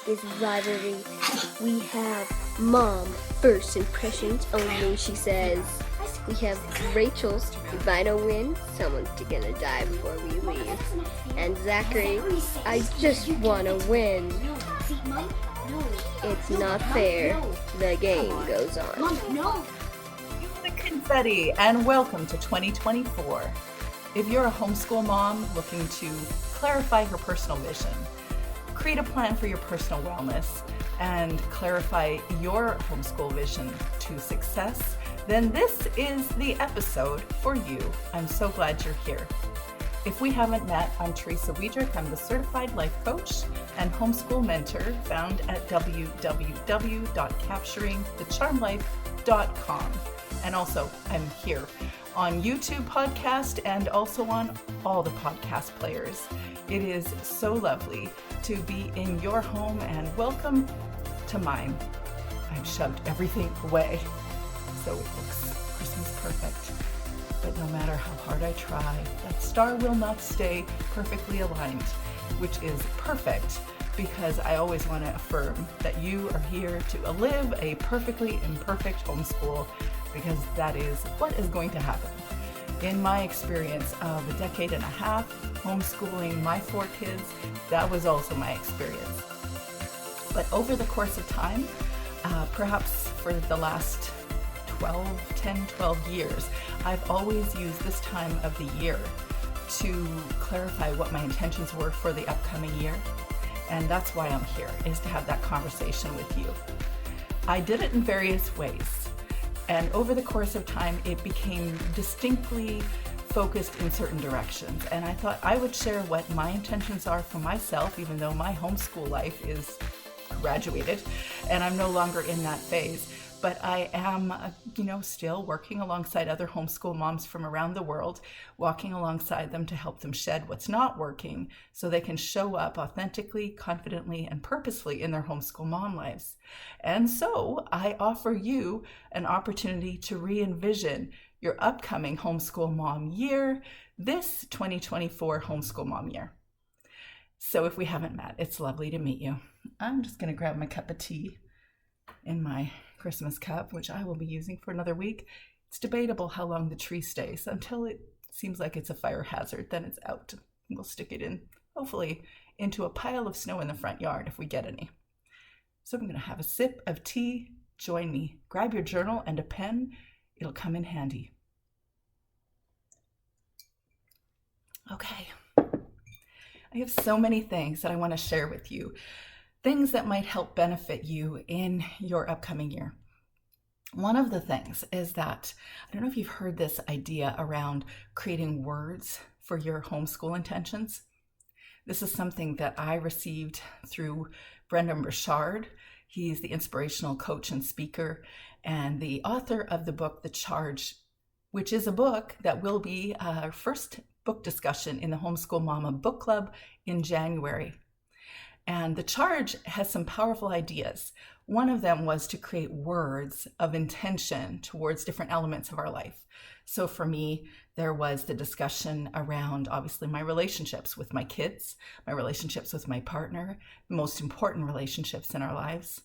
this rivalry. We have Mom first impressions only, she says. We have Rachel's if I don't win, someone's gonna die before we leave. And Zachary, I just wanna win. It's not fair. The game goes on. The confetti, and welcome to 2024. If you're a homeschool mom looking to clarify her personal vision, create a plan for your personal wellness, and clarify your homeschool vision to success, then this is the episode for you. I'm so glad you're here. If we haven't met, I'm Teresa Wiedrich. I'm the certified life coach and homeschool mentor found at www.capturingthecharmlife.com. And also, I'm here on YouTube podcast and also on all the podcast players. It is so lovely to be in your home, and welcome to mine. I've shoved everything away, so it looks Christmas perfect. But no matter how hard I try, that star will not stay perfectly aligned, which is perfect because I always want to affirm that you are here to live a perfectly imperfect homeschool, because that is what is going to happen. In my experience of a decade and a half homeschooling my 4 kids, that was also my experience. But over the course of time, perhaps for the last 12 years, I've always used this time of the year to clarify what my intentions were for the upcoming year. And that's why I'm here, is to have that conversation with you. I did it in various ways. And over the course of time, it became distinctly focused in certain directions. And I thought I would share what my intentions are for myself, even though my homeschool life is graduated and I'm no longer in that phase. But I am, still working alongside other homeschool moms from around the world, walking alongside them to help them shed what's not working so they can show up authentically, confidently, and purposefully in their homeschool mom lives. And so I offer you an opportunity to re-envision your upcoming homeschool mom year, this 2024 homeschool mom year. So if we haven't met, it's lovely to meet you. I'm just going to grab my cup of tea in my Christmas cup, which I will be using for another week. It's debatable how long the tree stays until it seems like it's a fire hazard. Then it's out. We'll stick it in, hopefully, into a pile of snow in the front yard if we get any. So I'm going to have a sip of tea. Join me. Grab your journal and a pen. It'll come in handy. Okay. I have so many things that I want to share with you. Things that might help benefit you in your upcoming year. One of the things is that, I don't know if you've heard this idea around creating words for your homeschool intentions. This is something that I received through Brendan Burchard. He's the inspirational coach and speaker and the author of the book, The Charge, which is a book that will be our first book discussion in the Homeschool Mama Book Club in January. And The Charge has some powerful ideas. One of them was to create words of intention towards different elements of our life. So for me, there was the discussion around, obviously, my relationships with my kids, my relationships with my partner, the most important relationships in our lives.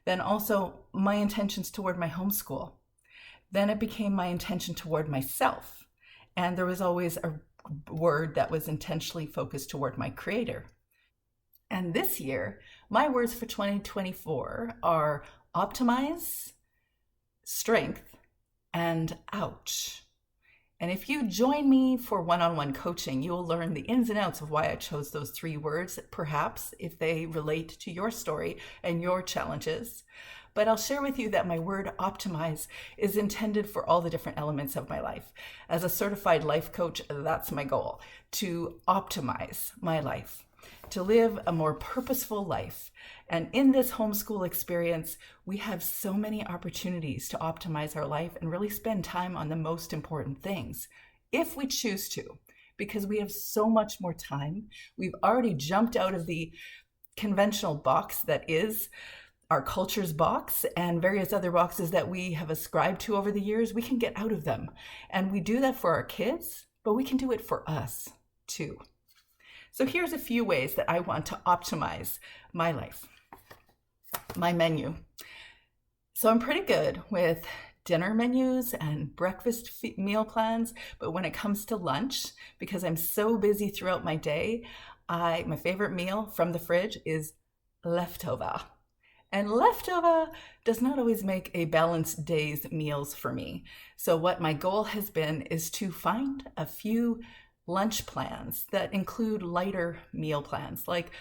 Then also my intentions toward my homeschool. Then it became my intention toward myself. And there was always a word that was intentionally focused toward my creator. And this year, my words for 2024 are optimize, strength, and ouch. And if you join me for one-on-one coaching, you'll learn the ins and outs of why I chose those 3 words, perhaps if they relate to your story and your challenges. But I'll share with you that my word optimize is intended for all the different elements of my life. As a certified life coach, that's my goal, to optimize my life, to live a more purposeful life. And in this homeschool experience, we have so many opportunities to optimize our life and really spend time on the most important things, if we choose to, because we have so much more time. We've already jumped out of the conventional box that is our culture's box and various other boxes that we have ascribed to over the years. We can get out of them. And we do that for our kids, but we can do it for us too. So here's a few ways that I want to optimize my life. my menu. So I'm pretty good with dinner menus and breakfast meal plans, but when it comes to lunch, because I'm so busy throughout my day, my favorite meal from the fridge is leftover. And leftover does not always make a balanced day's meals for me. So what my goal has been is to find a few lunch plans that include lighter meal plans, like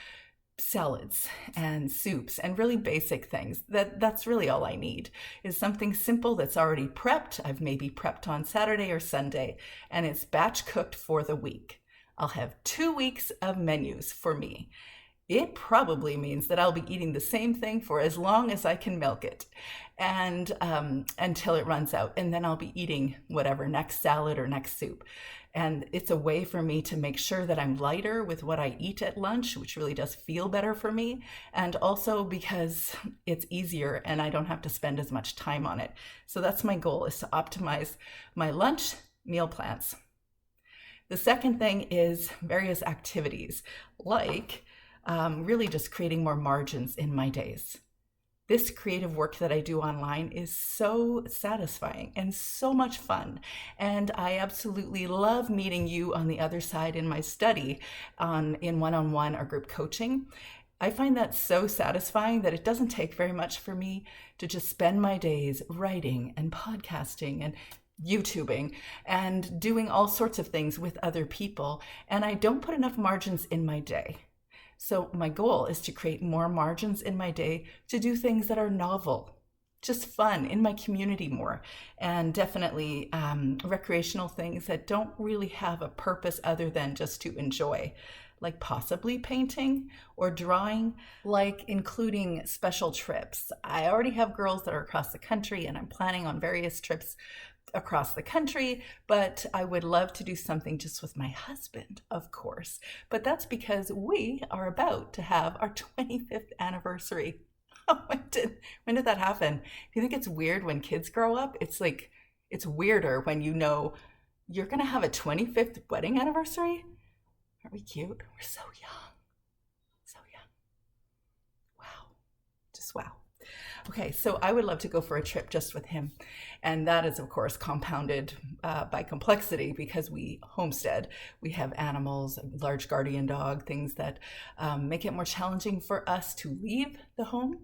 salads and soups and really basic things. That's really all I need, is something simple that's already prepped. I've maybe prepped on Saturday or Sunday, and it's batch cooked for the week. I'll have 2 weeks of menus for me. It probably means that I'll be eating the same thing for as long as I can milk it, and until it runs out. And then I'll be eating whatever next salad or next soup. And it's a way for me to make sure that I'm lighter with what I eat at lunch, which really does feel better for me. And also because it's easier and I don't have to spend as much time on it. So that's my goal, is to optimize my lunch meal plans. The second thing is various activities, like really just creating more margins in my days. This creative work that I do online is so satisfying and so much fun. And I absolutely love meeting you on the other side in my study in one-on-one or group coaching. I find that so satisfying that it doesn't take very much for me to just spend my days writing and podcasting and YouTubing and doing all sorts of things with other people. And I don't put enough margins in my day. So my goal is to create more margins in my day to do things that are novel, just fun, in my community more, and definitely recreational things that don't really have a purpose other than just to enjoy, like possibly painting or drawing, like including special trips. I already have girls that are across the country, and I'm planning on various trips across the country, but I would love to do something just with my husband, of course. But that's because we are about to have our 25th anniversary. When did that happen? Do you think it's weird when kids grow up? It's like, it's weirder when you know you're going to have a 25th wedding anniversary. Aren't we cute? We're so young. So young. Wow. Just wow. Okay, so I would love to go for a trip just with him. And that is, of course, compounded by complexity because we homestead. We have animals, a large guardian dog, things that make it more challenging for us to leave the home.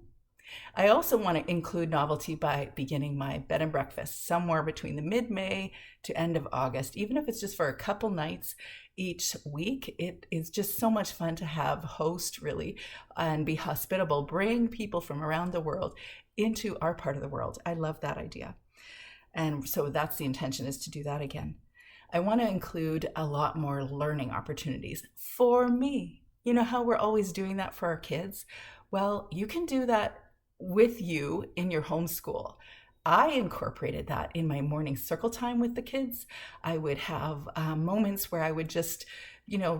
I also want to include novelty by beginning my bed and breakfast somewhere between the mid-May to end of August, even if it's just for a couple nights each week. It is just so much fun to have host, really, and be hospitable, bring people from around the world into our part of the world. I love that idea. And so that's the intention, is to do that again. I want to include a lot more learning opportunities for me. You know how we're always doing that for our kids? Well, you can do that with you in your homeschool. I incorporated that in my morning circle time with the kids. I would have moments where I would just,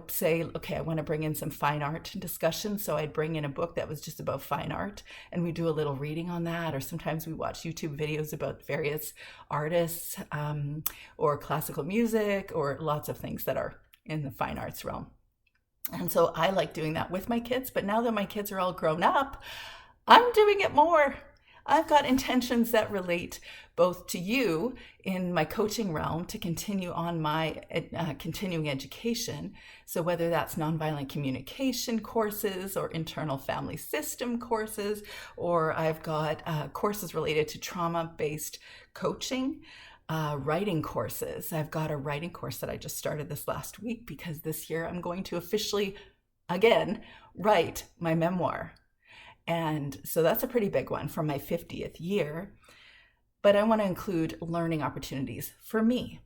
say, okay, I want to bring in some fine art discussion. So I'd bring in a book that was just about fine art, and we do a little reading on that. Or sometimes we watch YouTube videos about various artists or classical music or lots of things that are in the fine arts realm. And so I like doing that with my kids. But now that my kids are all grown up, I'm doing it more. I've got intentions that relate both to you in my coaching realm to continue on my continuing education. So whether that's nonviolent communication courses or internal family system courses, or I've got courses related to trauma-based coaching, writing courses. I've got a writing course that I just started this last week because this year I'm going to officially, again, write my memoir. And so that's a pretty big one for my 50th year. But I want to include learning opportunities for me.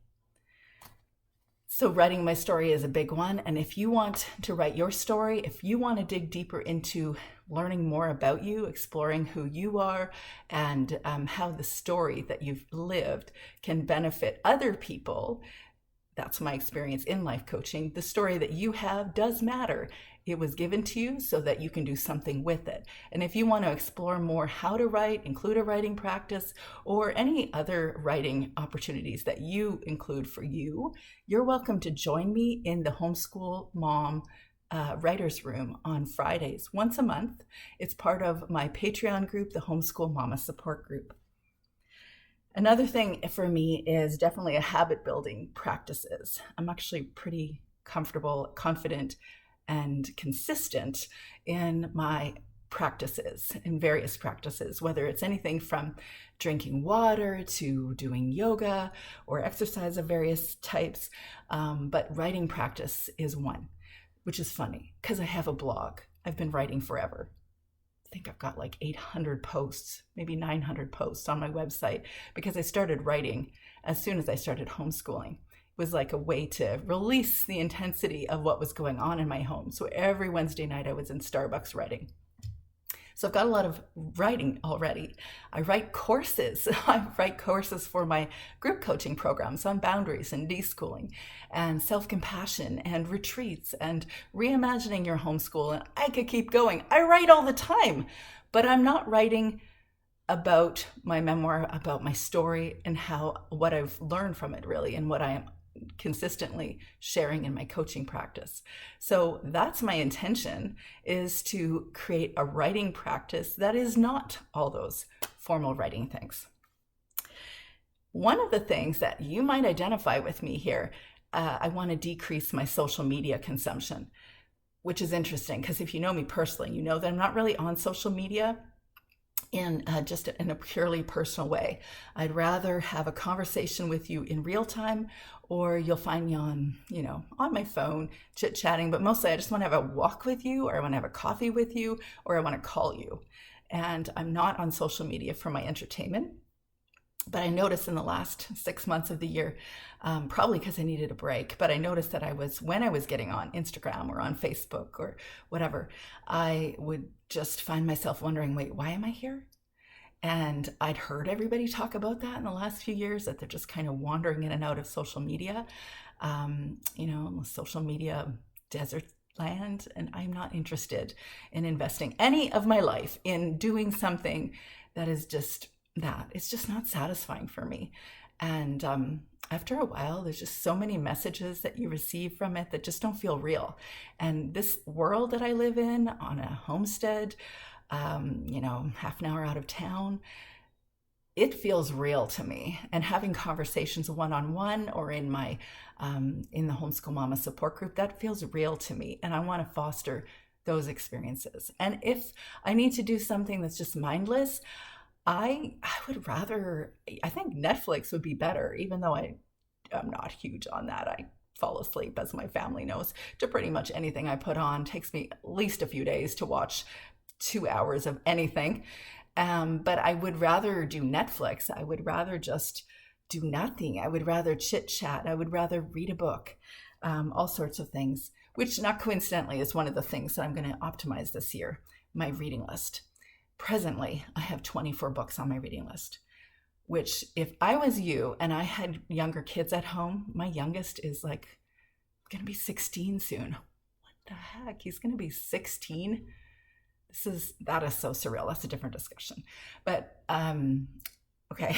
So writing my story is a big one. And if you want to write your story, if you want to dig deeper into learning more about you, exploring who you are, and how the story that you've lived can benefit other people, that's my experience in life coaching. The story that you have does matter. It was given to you so that you can do something with it. And if you want to explore more how to write, include a writing practice, or any other writing opportunities that you include for you, you're welcome to join me in the Homeschool Mom writer's room on Fridays, once a month. It's part of my Patreon group, the Homeschool Mama Support Group. Another thing for me is definitely a habit building practices. I'm actually pretty comfortable, confident, and consistent in my practices, in various practices, whether it's anything from drinking water to doing yoga or exercise of various types. But writing practice is one, which is funny because I have a blog. I've been writing forever. I think I've got like 800 posts, maybe 900 posts on my website because I started writing as soon as I started homeschooling. It was like a way to release the intensity of what was going on in my home. So every Wednesday night I was in Starbucks writing. So I've got a lot of writing already. I write courses. I write courses for my group coaching programs on boundaries and deschooling and self-compassion and retreats and reimagining your homeschool. And I could keep going. I write all the time, but I'm not writing about my memoir, about my story and what I've learned from it really and what I am consistently sharing in my coaching practice. So that's my intention, is to create a writing practice that is not all those formal writing things. One of the things that you might identify with me here, I want to decrease my social media consumption, which is interesting because if you know me personally, you know that I'm not really on social media in just in a purely personal way. I'd rather have a conversation with you in real time, or you'll find me on my phone chit-chatting, but mostly I just want to have a walk with you, or I want to have a coffee with you, or I want to call you. And I'm not on social media for my entertainment. But I noticed in the last 6 months of the year, probably because I needed a break, but I noticed that when I was getting on Instagram or on Facebook or whatever, I would just find myself wondering, wait, why am I here? And I'd heard everybody talk about that in the last few years, that they're just kind of wandering in and out of social media, social media desert land. And I'm not interested in investing any of my life in doing something that is just that. It's just not satisfying for me. And after a while, there's just so many messages that you receive from it that just don't feel real. And this world that I live in on a homestead, half an hour out of town, it feels real to me. And having conversations one-on-one or in my in the Homeschool Mama support group, that feels real to me. And I want to foster those experiences. And if I need to do something that's just mindless, I would rather, I think Netflix would be better, even though I'm not huge on that. I fall asleep, as my family knows, to pretty much anything I put on. It takes me at least a few days to watch 2 hours of anything. But I would rather do Netflix. I would rather just do nothing. I would rather chit chat. I would rather read a book, all sorts of things, which not coincidentally is one of the things that I'm going to optimize this year, my reading list. Presently, I have 24 books on my reading list, which if I was you and I had younger kids at home, my youngest is like going to be 16 soon. What the heck? He's going to be 16? That is so surreal. That's a different discussion. But, okay,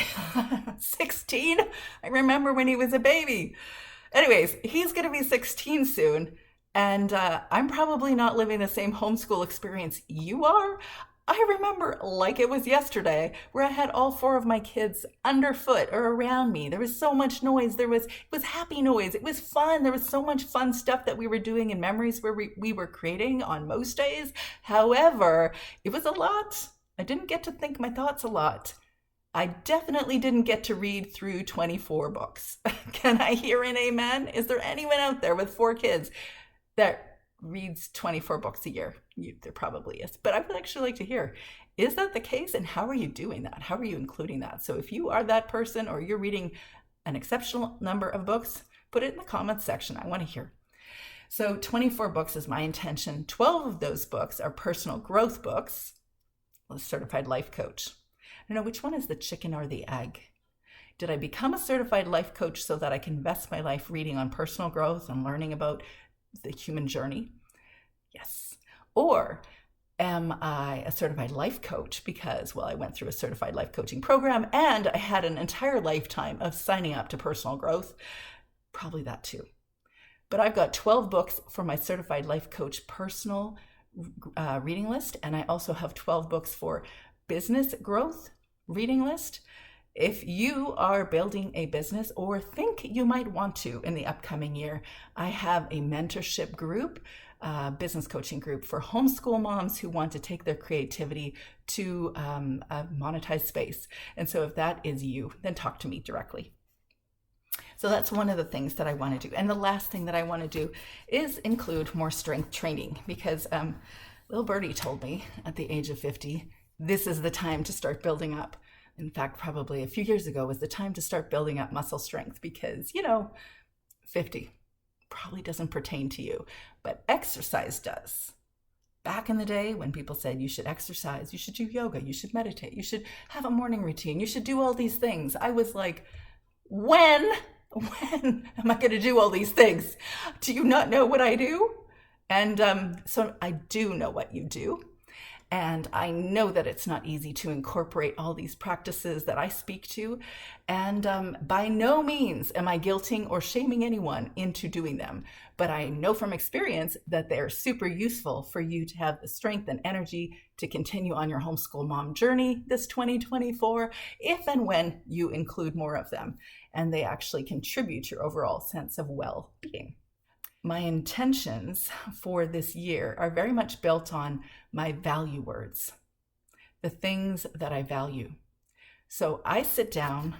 16? I remember when he was a baby. Anyways, he's going to be 16 soon. And I'm probably not living the same homeschool experience you are. I remember like it was yesterday where I had all 4 of my kids underfoot or around me. There was so much noise. It was happy noise. It was fun. There was so much fun stuff that we were doing and memories where we were creating on most days. However, it was a lot. I didn't get to think my thoughts a lot. I definitely didn't get to read through 24 books. Can I hear an amen? Is there anyone out there with 4 kids that reads 24 books a year? There probably is, but I would actually like to hear, is that the case? And how are you doing that? How are you including that? So if you are that person, or you're reading an exceptional number of books, put it in the comments section. I want to hear. So 24 books is my intention. 12 of those books are personal growth books. I'm a certified life coach. I don't know which one is the chicken or the egg. Did I become a certified life coach so that I can invest my life reading on personal growth and learning about the human journey? Yes. Or am I a certified life coach because, I went through a certified life coaching program and I had an entire lifetime of signing up to personal growth? Probably that too. But I've got 12 books for my Certified Life Coach personal reading list, and I also have 12 books for business growth reading list. If you are building a business or think you might want to in the upcoming year, I have a mentorship group, business coaching group for homeschool moms who want to take their creativity to a monetized space. And so if that is you, then talk to me directly. So that's one of the things that I want to do. And the last thing that I want to do is include more strength training, because little birdie told me at the age of 50, this is the time to start building up. In fact, probably a few years ago was the time to start building up muscle strength, because, 50 probably doesn't pertain to you, but exercise does. Back in the day when people said you should exercise, you should do yoga, you should meditate, you should have a morning routine, you should do all these things, I was like, when am I going to do all these things? Do you not know what I do? And so I do know what you do. And I know that it's not easy to incorporate all these practices that I speak to. And by no means am I guilting or shaming anyone into doing them. But I know from experience that they're super useful for you to have the strength and energy to continue on your homeschool mom journey this 2024, if and when you include more of them. And they actually contribute to your overall sense of well-being. My intentions for this year are very much built on my value words, the things that I value. So I sit down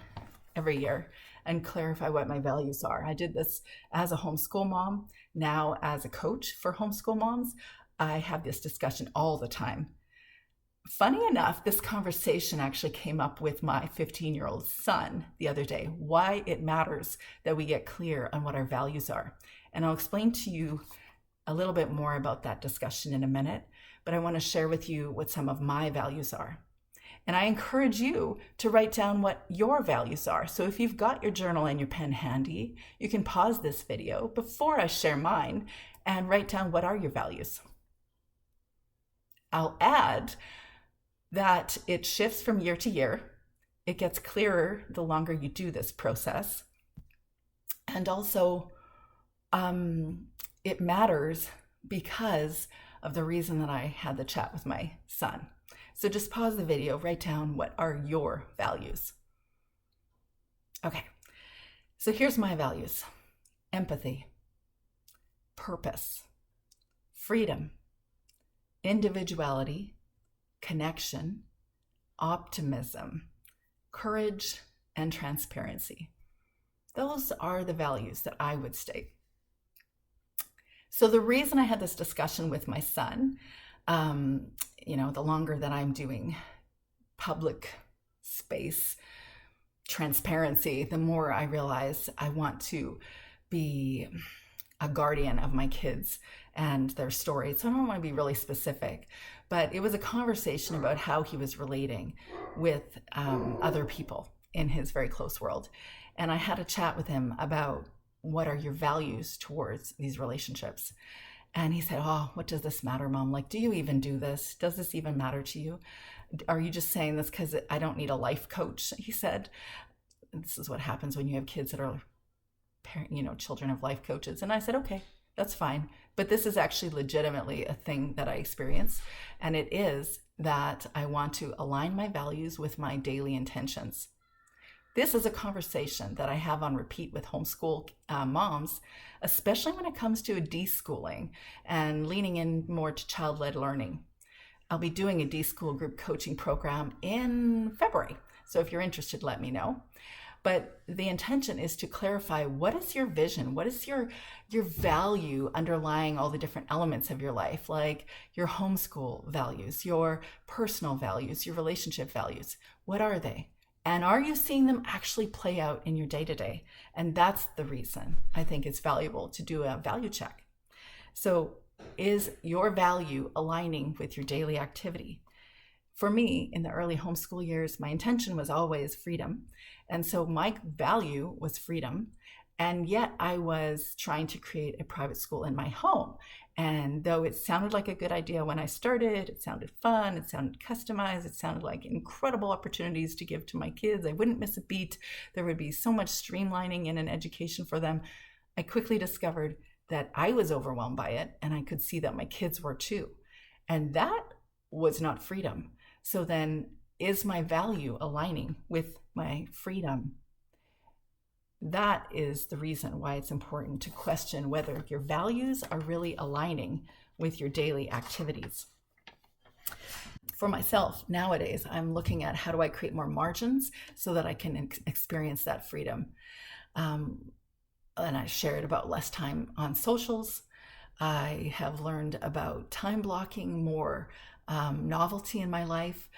every year and clarify what my values are. I did this as a homeschool mom. Now as a coach for homeschool moms, I have this discussion all the time. Funny enough, this conversation actually came up with my 15-year-old son the other day, why it matters that we get clear on what our values are. And I'll explain to you a little bit more about that discussion in a minute, but I want to share with you what some of my values are. And I encourage you to write down what your values are. So if you've got your journal and your pen handy, you can pause this video before I share mine and write down what are your values. I'll add that it shifts from year to year. It gets clearer the longer you do this process. And also, it matters because of the reason that I had the chat with my son. So just pause the video, write down what are your values. Okay, so here's my values: empathy, purpose, freedom, individuality, connection, optimism, courage, and transparency. Those are the values that I would state. So the reason I had this discussion with my son, the longer that I'm doing public space transparency, the more I realize I want to be a guardian of my kids and their stories. So I don't want to be really specific, but it was a conversation about how he was relating with other people in his very close world. And I had a chat with him about what are your values towards these relationships. And he said, oh, what does this matter, Mom? Like, do you even do this? Does this even matter to you? Are you just saying this because I don't need a life coach? He said, this is what happens when you have kids that are children of life coaches. And I said, okay, that's fine. But this is actually legitimately a thing that I experience. And it is that I want to align my values with my daily intentions. This is a conversation that I have on repeat with homeschool moms, especially when it comes to a deschooling and leaning in more to child-led learning. I'll be doing a deschool group coaching program in February. So if you're interested, let me know. But the intention is to clarify, what is your vision? What is your value underlying all the different elements of your life, like your homeschool values, your personal values, your relationship values? What are they? And are you seeing them actually play out in your day-to-day? And that's the reason I think it's valuable to do a value check. So is your value aligning with your daily activity? For me, in the early homeschool years, my intention was always freedom. And so my value was freedom. And yet I was trying to create a private school in my home. And though it sounded like a good idea when I started, it sounded fun, it sounded customized, it sounded like incredible opportunities to give to my kids. I wouldn't miss a beat. There would be so much streamlining in an education for them. I quickly discovered that I was overwhelmed by it, and I could see that my kids were too. And that was not freedom. So then, is my value aligning with my freedom? That is the reason why it's important to question whether your values are really aligning with your daily activities. For myself, nowadays, I'm looking at how do I create more margins so that I can experience that freedom. And I shared about less time on socials. I have learned about time blocking, more novelty in my life.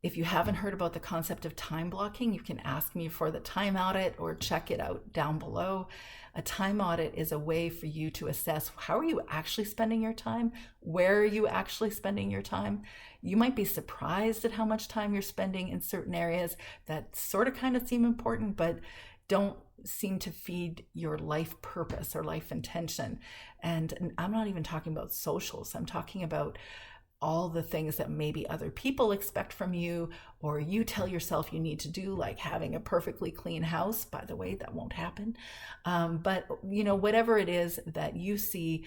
If you haven't heard about the concept of time blocking, you can ask me for the time audit or check it out down below. A time audit is a way for you to assess how are you actually spending your time? Where are you actually spending your time? You might be surprised at how much time you're spending in certain areas that sort of kind of seem important, but don't seem to feed your life purpose or life intention. And I'm not even talking about socials. I'm talking about all the things that maybe other people expect from you, or you tell yourself you need to do, like having a perfectly clean house. By the way, that won't happen. But whatever it is that you see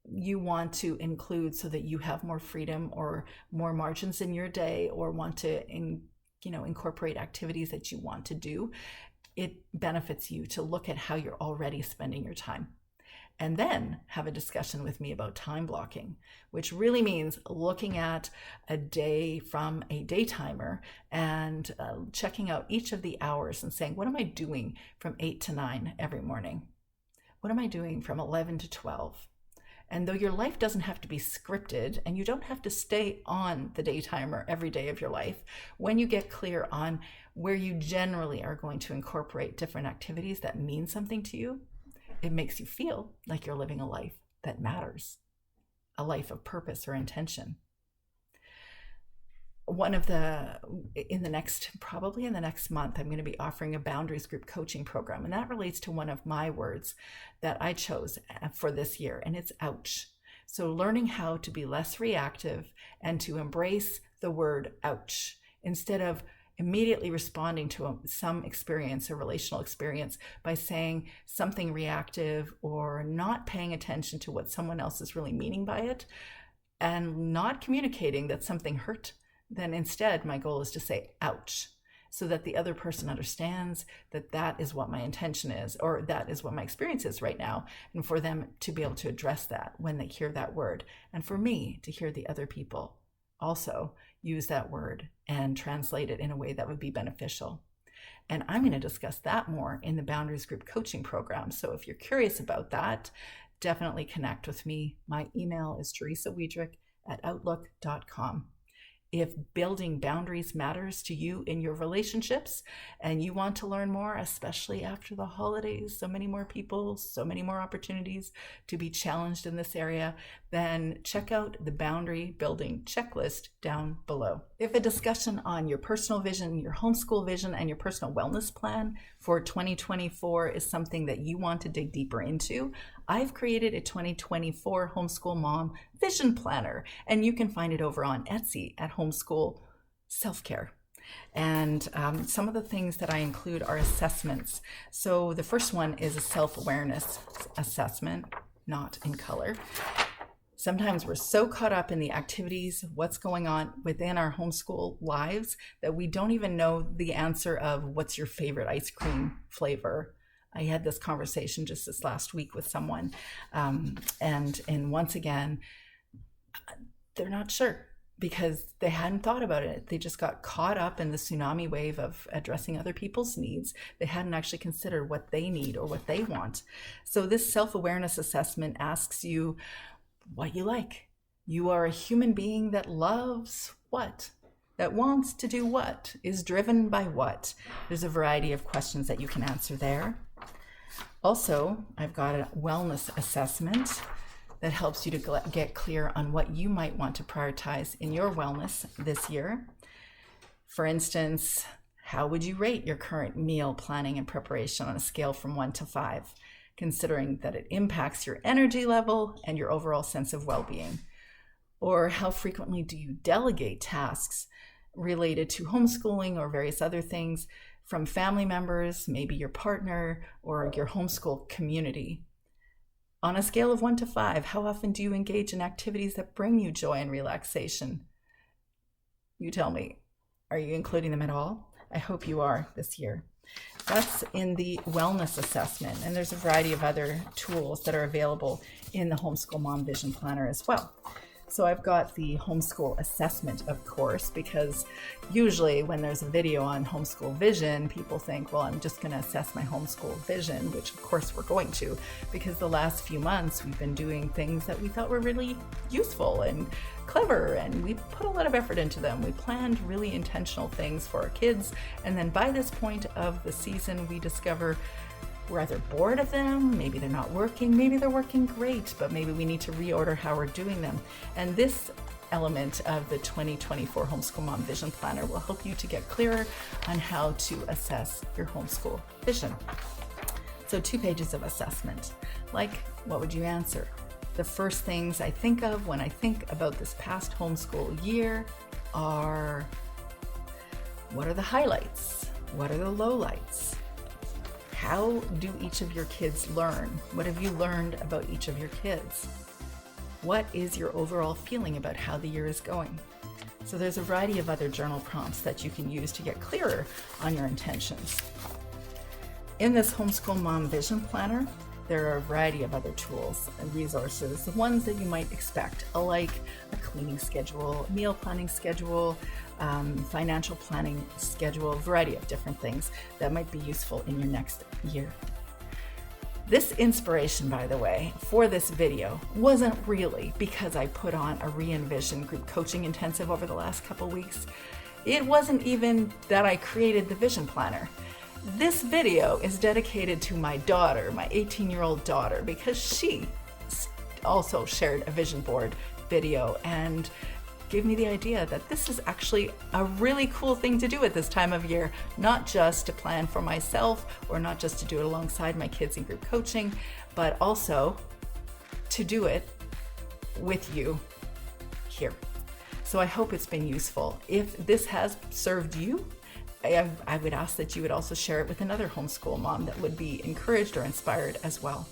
you want to include so that you have more freedom or more margins in your day, or want to incorporate activities that you want to do, it benefits you to look at how you're already spending your time. And then have a discussion with me about time blocking, which really means looking at a day from a day timer and checking out each of the hours and saying, what am I doing from 8 to 9 every morning? What am I doing from 11 to 12? And though your life doesn't have to be scripted and you don't have to stay on the day timer every day of your life, when you get clear on where you generally are going to incorporate different activities that mean something to you, it makes you feel like you're living a life that matters, a life of purpose or intention. In the next month, I'm going to be offering a boundaries group coaching program. And that relates to one of my words that I chose for this year, and it's ouch. So learning how to be less reactive and to embrace the word ouch instead of immediately responding to some experience, a relational experience, by saying something reactive or not paying attention to what someone else is really meaning by it and not communicating that something hurt. Then instead, my goal is to say, ouch, so that the other person understands that that is what my intention is, or that is what my experience is right now, and for them to be able to address that when they hear that word, and for me to hear the other people also use that word and translate it in a way that would be beneficial. And I'm going to discuss that more in the Boundaries Group coaching program. So if you're curious about that, definitely connect with me. My email is teresawiedrick@outlook.com. If building boundaries matters to you in your relationships and you want to learn more, especially after the holidays, so many more people, so many more opportunities to be challenged in this area, then check out the boundary building checklist down below. If a discussion on your personal vision, your homeschool vision, and your personal wellness plan for 2024 is something that you want to dig deeper into, I've created a 2024 Homeschool Mom Vision Planner, and you can find it over on Etsy at Homeschool Self-Care. And some of the things that I include are assessments. So the first one is a self-awareness assessment, not in color. Sometimes we're so caught up in the activities, what's going on within our homeschool lives, that we don't even know the answer of what's your favorite ice cream flavor. I had this conversation just this last week with someone, and once again, they're not sure because they hadn't thought about it. They just got caught up in the tsunami wave of addressing other people's needs. They hadn't actually considered what they need or what they want. So this self-awareness assessment asks you what you like. You are a human being that loves what? That wants to do what? Is driven by what? There's a variety of questions that you can answer there. Also, I've got a wellness assessment that helps you to get clear on what you might want to prioritize in your wellness this year. For instance, how would you rate your current meal planning and preparation on a scale from 1 to 5, considering that it impacts your energy level and your overall sense of well-being? Or how frequently do you delegate tasks related to homeschooling or various other things from family members, maybe your partner or your homeschool community? On a scale of 1 to 5, how often do you engage in activities that bring you joy and relaxation? You tell me, are you including them at all? I hope you are this year. That's in the wellness assessment, and there's a variety of other tools that are available in the Homeschool Mom Vision Planner as well. So I've got the homeschool assessment, of course, because usually when there's a video on homeschool vision, people think, well, I'm just going to assess my homeschool vision, which of course we're going to, because the last few months we've been doing things that we thought were really useful and clever, and we put a lot of effort into them. We planned really intentional things for our kids, and then by this point of the season, we discover we're either bored of them, maybe they're not working, maybe they're working great, but maybe we need to reorder how we're doing them. And this element of the 2024 Homeschool Mom Vision Planner will help you to get clearer on how to assess your homeschool vision. So 2 pages of assessment. Like, what would you answer? The first things I think of when I think about this past homeschool year are, what are the highlights? What are the lowlights? How do each of your kids learn? What have you learned about each of your kids? What is your overall feeling about how the year is going? So there's a variety of other journal prompts that you can use to get clearer on your intentions. In this Homeschool Mom Vision Planner, there are a variety of other tools and resources, the ones that you might expect, like a cleaning schedule, meal planning schedule, financial planning schedule, a variety of different things that might be useful in your next year. This inspiration, by the way, for this video wasn't really because I put on a Re-Envision group coaching intensive over the last couple weeks. It wasn't even that I created the vision planner. This video is dedicated to my daughter, my 18-year-old daughter, because she also shared a vision board video and gave me the idea that this is actually a really cool thing to do at this time of year, not just to plan for myself or not just to do it alongside my kids in group coaching, but also to do it with you here. So I hope it's been useful. If this has served you, I would ask that you would also share it with another homeschool mom that would be encouraged or inspired as well.